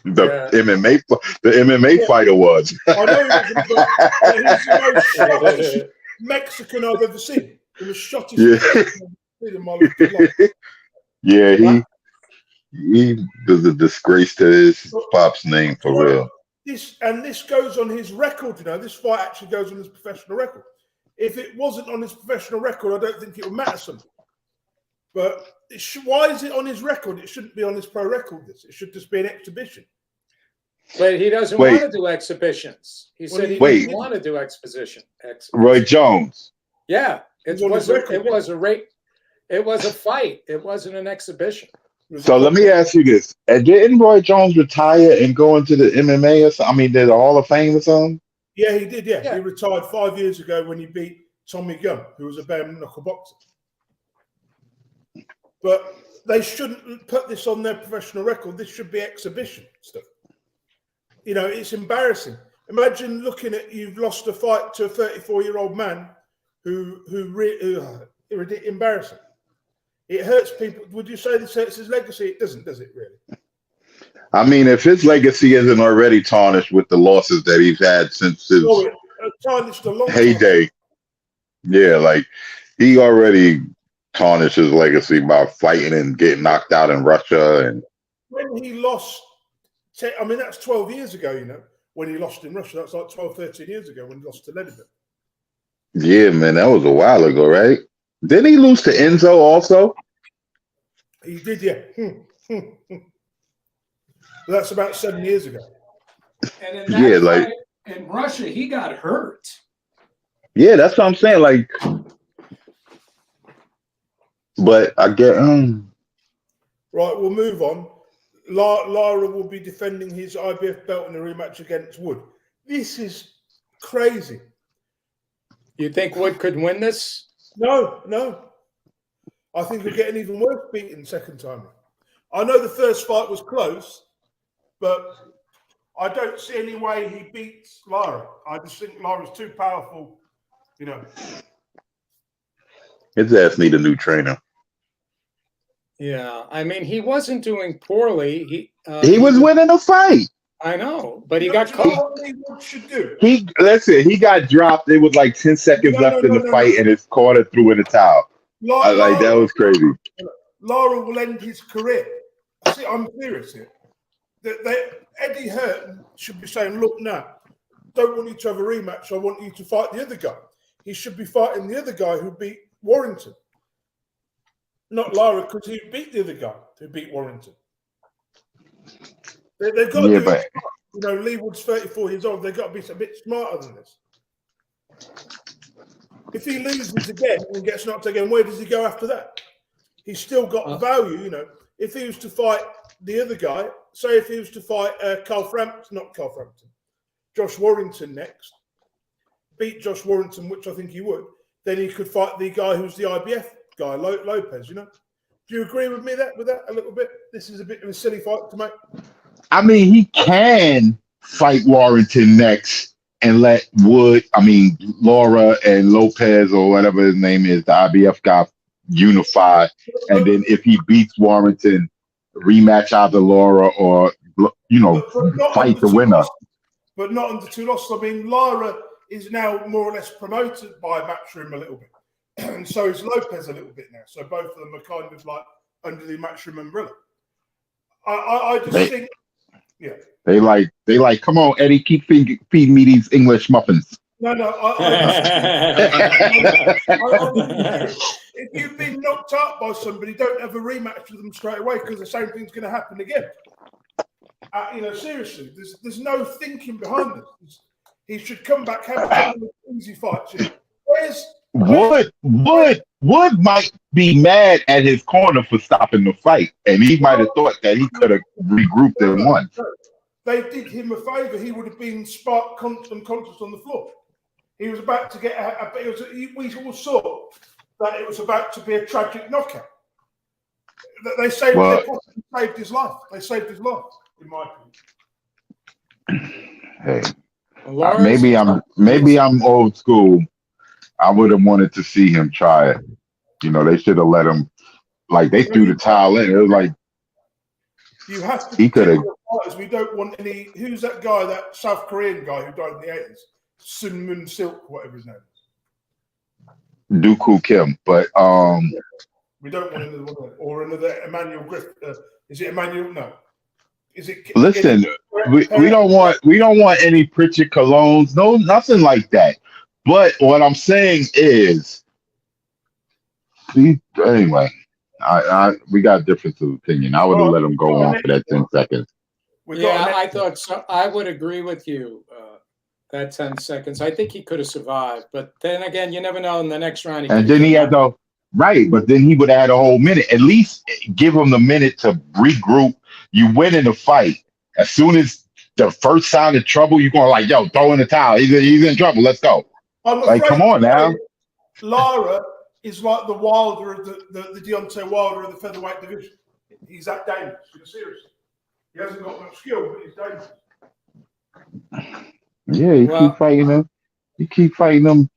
The MMA fighter was. I know he's the most Scottish Mexican I've ever seen. He was Scottish. Yeah, he was a disgrace to his pop's name for real. This goes on his record. This fight actually goes on his professional record. If it wasn't on his professional record, I don't think it would matter something. But why is it on his record? It shouldn't be on his pro record. It should just be an exhibition. But he doesn't Wait. want to do exhibitions. He said he Wait. didn't want to do exhibition. Roy Jones. Yeah, it Well, was exactly. it was a fight. It wasn't an exhibition. So let me ask you this: didn't Roy Jones retire and go into the MMA or something? I mean, did the Hall of Fame or something? Yeah, he did. Yeah. Yeah. He retired 5 years ago when he beat Tommy Gunn, who was a bare knuckle boxer. But they shouldn't put this on their professional record. This should be exhibition stuff. You know, it's embarrassing. Imagine looking at you've lost a fight to a 34-year-old man who embarrassing. It hurts people. Would you say this hurts his legacy? It doesn't, does it really? I mean, if his legacy isn't already tarnished with the losses that he's had since his Tarnished a long time. heyday, yeah, like he already tarnished his legacy by fighting and getting knocked out in Russia. And When he lost, I mean, that's 12 years ago, you know, when he lost in Russia. That's like 12, 13 years ago when he lost to Ledinburgh. yeah, man, that was a while ago, right? Didn't he lose to Enzo also? He did, yeah. That's about 7 years ago. And in that Yeah, like- fight in Russia, he got hurt. Yeah, that's what I'm saying. Like, but I get, Right, we'll move on. Lara will be defending his IBF belt in a rematch against Wood. This is crazy. You think Wood could win this? No. I think he'll get an even worse beating second time. I know the first fight was close, but I don't see any way he beats Lara. I just think Lara's too powerful, you know. his ass need a new trainer. Yeah, I mean, he wasn't doing poorly. He was winning a fight. I know, but he You got know caught. what Wood should do? He got dropped. It was like 10 seconds left in the fight, and his corner threw in the towel. Like that was crazy. Lara will end his career. See, I'm serious here. Eddie Hearn should be saying, look now, don't want you to have a rematch. I want you to fight the other guy. He should be fighting the other guy who beat Warrington. Not Lara, because he beat the other guy who beat Warrington. They've got to do it. You know, Lee Wood's 34 years old. They've got to be a bit smarter than this. If he loses again and gets knocked again, where does he go after that? He's still got value, you know. If he was to fight the other guy, say if he was to fight Josh Warrington next, beat Josh Warrington, which I think he would, then he could fight the guy who's the IBF guy, Lopez, you know. Do you agree with me with that a little bit? This is a bit of a silly fight to make. I mean, he can fight Warrington next and let Laura and Lopez or whatever his name is, the IBF guy, unify. And then if he beats Warrington, rematch either Laura or, you know, fight the winner. But not under two losses. I mean, Lara is now more or less promoted by Matchroom a little bit. And so is Lopez a little bit now. So both of them are kind of like under the Matchroom umbrella. I just think, yeah. They like, come on, Eddie, keep feeding me these English muffins. No. If you've been knocked out by somebody, don't have a rematch with them straight away because the same thing's going to happen again. You know, seriously, there's no thinking behind this. He should come back, have an easy fight. Wood might be mad at his corner for stopping the fight, and he might have thought that he could have regrouped and won. They did him a favour. He would have been unconscious on the floor. He was about to get we all saw that it was about to be a tragic knockout. They saved his life. They saved his life, in my opinion. Hey, maybe I'm old school. I would have wanted to see him try it. You know, they should have let him. Like they threw the towel in. It was like you have to. He could have. We don't want any. Who's that guy? That South Korean guy who died in the 80s? Sun Moon Silk, whatever his name is. Dooku Kim, but we don't want another one or another Emmanuel Griffith. Is it Emmanuel? No. Is it? Listen, we don't want any Pritchard Colognes. No, nothing like that. But what I'm saying is, anyway, we got a difference of opinion. I would have let him go on for that 10 seconds. Yeah, I thought so. I would agree with you. That 10 seconds. I think he could have survived, but then again, you never know. In the next round, and then he had the right, but then he would have had a whole minute. At least give him the minute to regroup. You win in the fight. As soon as the first sign of trouble, you're going like, yo, throw in the towel. He's in trouble. Let's go. Like, come on now. Lara is like the Wilder of the Deontay Wilder of the featherweight division. He's that dangerous. Seriously. He hasn't got much skill, but he's dangerous. Yeah, keep fighting him. You keep fighting him.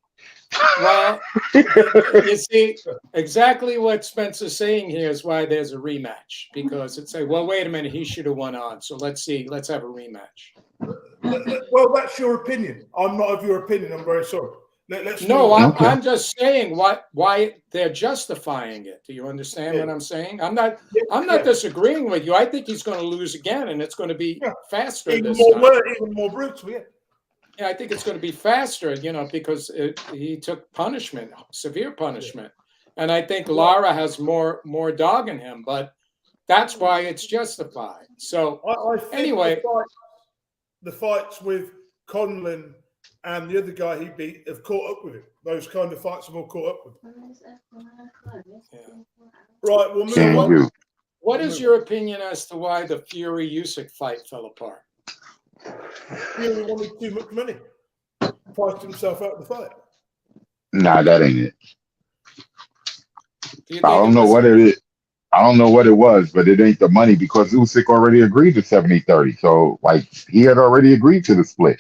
Well, you see, exactly what Spencer's saying here is why there's a rematch. Because it's like, well, wait a minute, he should have won on. So let's see, let's have a rematch. Well, that's your opinion. I'm not of your opinion. I'm very sorry. I'm just saying why they're justifying it. Do you understand what I'm saying? I'm not disagreeing with you. I think he's going to lose again, and it's going to be faster. Even more brutal. Yeah, I think it's going to be faster. Because he took punishment, severe punishment, and I think Lara has more dog in him. But that's why it's justified. So I think anyway, the fights with Conlon and the other guy he beat have caught up with him. Those kind of fights have all caught up with him. Yeah. Right, we'll move on. What is your opinion as to why the Fury-Usyk fight fell apart? Fury wanted too much money. Priced himself out of the fight. Nah, that ain't it. I don't know what it is. I don't know what it was, but it ain't the money because Usyk already agreed to 70-30. So, he had already agreed to the split.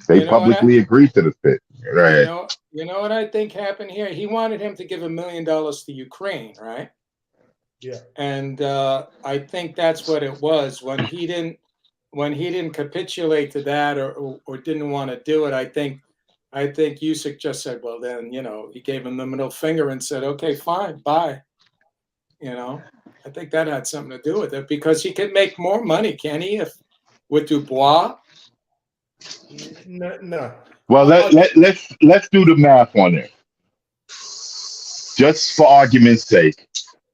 They publicly agreed to the split. Right. You know what I think happened here? He wanted him to give $1 million to Ukraine, right? Yeah. And I think that's what it was. When he didn't capitulate to that or didn't want to do it, I think Usyk just said, well, then, he gave him the middle finger and said, okay, fine, bye. I think that had something to do with it because he could make more money, can he, with Dubois? No. Well, let's do the math on it. Just for argument's sake,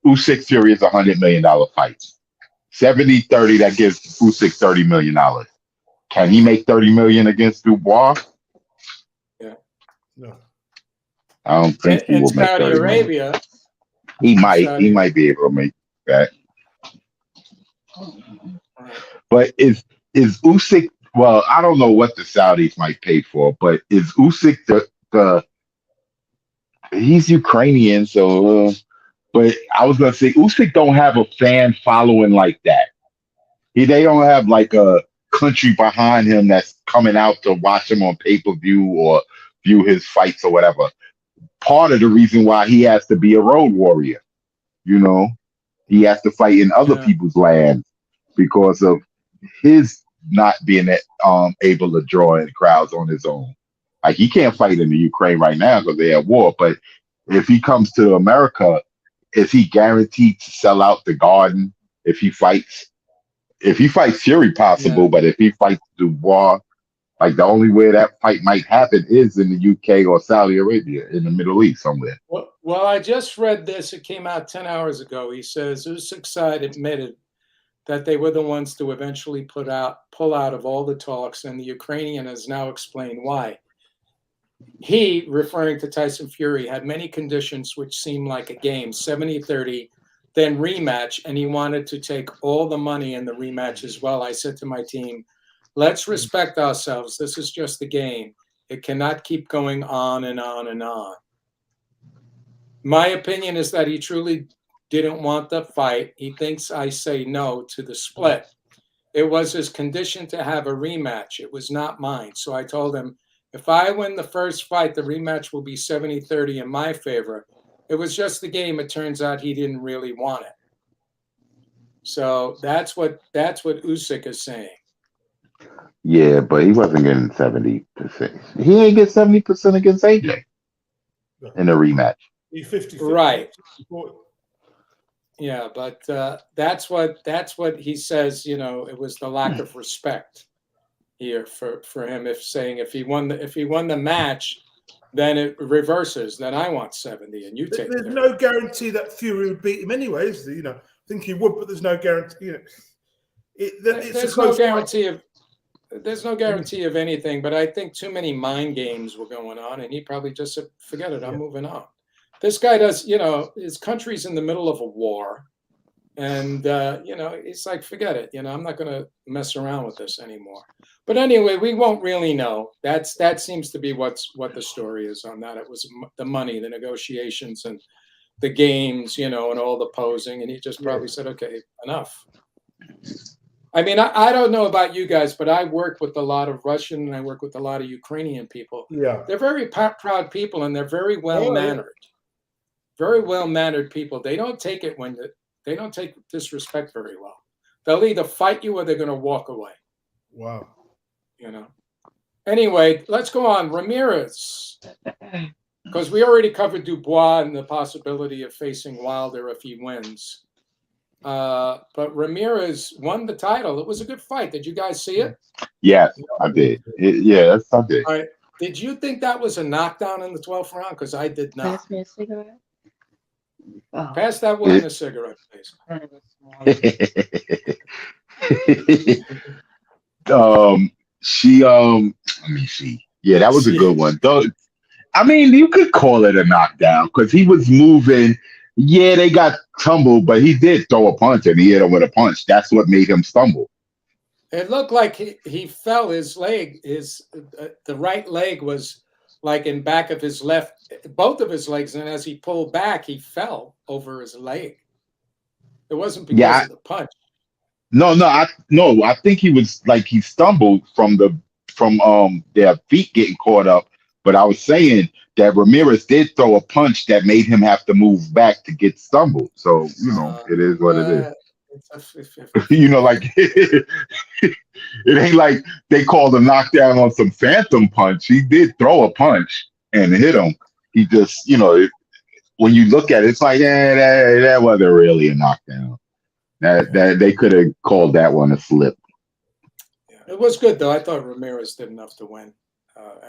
Usyk Fury is $100 million fight. 70-30, that gives Usyk $30 million. Can he make $30 million against Dubois? Yeah. No. I don't think he will make Saudi Arabia. Million. He might be able to make that. But is Usyk? Well, I don't know what the Saudis might pay for, but is Usyk the he's Ukrainian, so but I was gonna say Usyk don't have a fan following like that. They don't have like a country behind him that's coming out to watch him on pay-per-view or view his fights or whatever. Part of the reason why he has to be a road warrior, he has to fight in other people's lands because of his not being able to draw in crowds on his own. Like he can't fight in the Ukraine right now because they're at war. But if he comes to America, is he guaranteed to sell out the Garden if he fights? If he fights Fury, possible, but if he fights Dubois, the only way that fight might happen is in the UK or Saudi Arabia, in the Middle East somewhere. Well, I just read this. It came out 10 hours ago. He says Usyk's side admitted that they were the ones to eventually pull out of all the talks, and the Ukrainian has now explained why. He, referring to Tyson Fury, had many conditions which seemed like a game, 70-30, then rematch, and he wanted to take all the money in the rematch as well. I said to my team, let's respect ourselves. This is just a game. It cannot keep going on and on and on. My opinion is that he truly didn't want the fight. He thinks I say no to the split. It was his condition to have a rematch. It was not mine. So I told him, if I win the first fight, the rematch will be 70-30 in my favor. It was just the game. It turns out he didn't really want it. So that's what Usyk is saying. Yeah, but he wasn't getting 70%. He ain't get 70% against AJ in a rematch. He 50-50. Right. Yeah, but that's what he says. It was the lack of respect here for him. If he won the match, then it reverses. Then I want 70, and you take. There's 30. no guarantee that Fury would beat him anyway, is there? I think he would, but there's no guarantee. There's no guarantee of. There's no guarantee of anything, but I think too many mind games were going on, and he probably just said, "Forget it, I'm moving on." This guy does, his country's in the middle of a war, and he's like, "Forget it, I'm not going to mess around with this anymore." But anyway, we won't really know. That seems to be what the story is on that. It was the money, the negotiations, and the games, and all the posing, and he just probably said, "Okay, enough." I mean, I don't know about you guys, but I work with a lot of Russian and I work with a lot of Ukrainian people. Yeah. They're very proud people and they're very well-mannered. Very well-mannered people. They don't take it they don't take disrespect very well. They'll either fight you or they're going to walk away. Wow. Anyway, let's go on. Ramirez. Because we already covered Dubois and the possibility of facing Wilder if he wins. But Ramirez won the title. It was a good fight. Did you guys see it? Yes, I did. Yes, I did. All right. Did you think that was a knockdown in the 12th round? Because I did not. Pass me a cigarette. Oh. Pass that woman a cigarette, please. Let me see. Yeah, that was a good one. Though, I mean, you could call it a knockdown because he was moving. Yeah, they got tumbled, but he did throw a punch and he hit him with a punch. That's what made him stumble. It looked like he fell. His leg, the right leg was like in back of his left, both of his legs, and as he pulled back, he fell over his leg. It wasn't because of the punch. No, I think he was like he stumbled from their feet getting caught up. But I was saying that Ramirez did throw a punch that made him have to move back to get stumbled. So, it is what it is. Like it ain't like they called a knockdown on some phantom punch. He did throw a punch and hit him. He just, when you look at it, it's like, that wasn't really a knockdown. That they could have called that one a slip. Yeah. It was good though. I thought Ramirez did enough to win.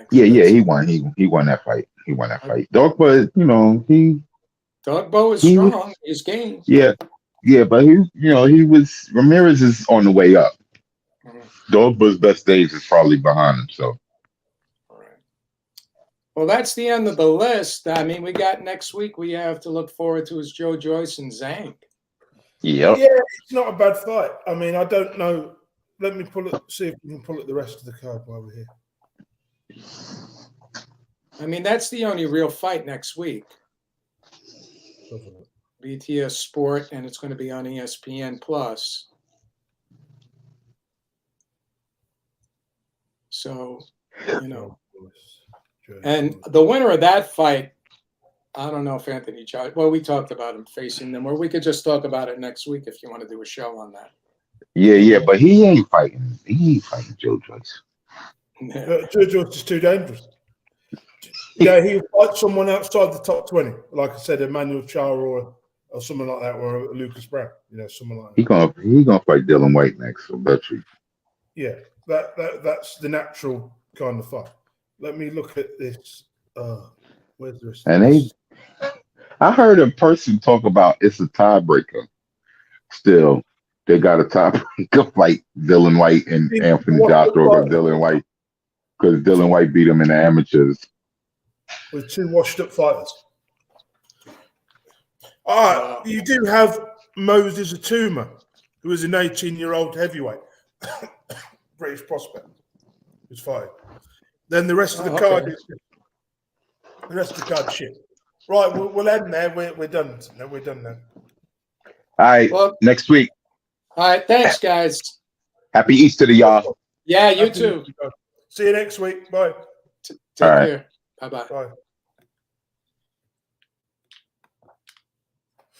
He won. He won that fight. He won that fight. Dogbo, Dogbo is strong. His game. Yeah, but Ramirez is on the way up. Dogbo's best days is probably behind him. So. All right. Well, that's the end of the list. I mean, we got next week. We have to look forward to is Joe Joyce and Zhang. Yep. Yeah, it's not a bad fight. I mean, I don't know. Let me see if we can pull up the rest of the card while we're here. I mean, that's the only real fight next week. BTS Sport, and it's going to be on ESPN Plus. So, and the winner of that fight, I don't know if Anthony Joshua. Well, we talked about him facing them, or we could just talk about it next week if you want to do a show on that. Yeah, but he ain't fighting. He ain't fighting Joe Joyce. Joe Joyce is too dangerous. Yeah, he'll fight someone outside the top 20, like I said, Emmanuel Char or someone like that, or Lucas Brown. Someone like that. He gonna fight Dylan White next. I bet you. Yeah, that's the natural kind of fight. Let me look at this. Where's the rest? And I heard a person talk about it's a tiebreaker. Still, they got a tiebreaker fight: Dylan White and Anthony Joshua over Dylan White, because Dylan White beat him in the amateurs. With two washed-up fighters. You do have Moses Atuma, who is an 18-year-old heavyweight, British prospect, who's fighting. Then the rest of the card is the rest of the card shit. Right, we'll end there. We're done. No, we're done now. All right, next week. All right, thanks, guys. Happy Easter to y'all. Yeah, you too. See you next week. Bye. Take care. Bye-bye. Bye.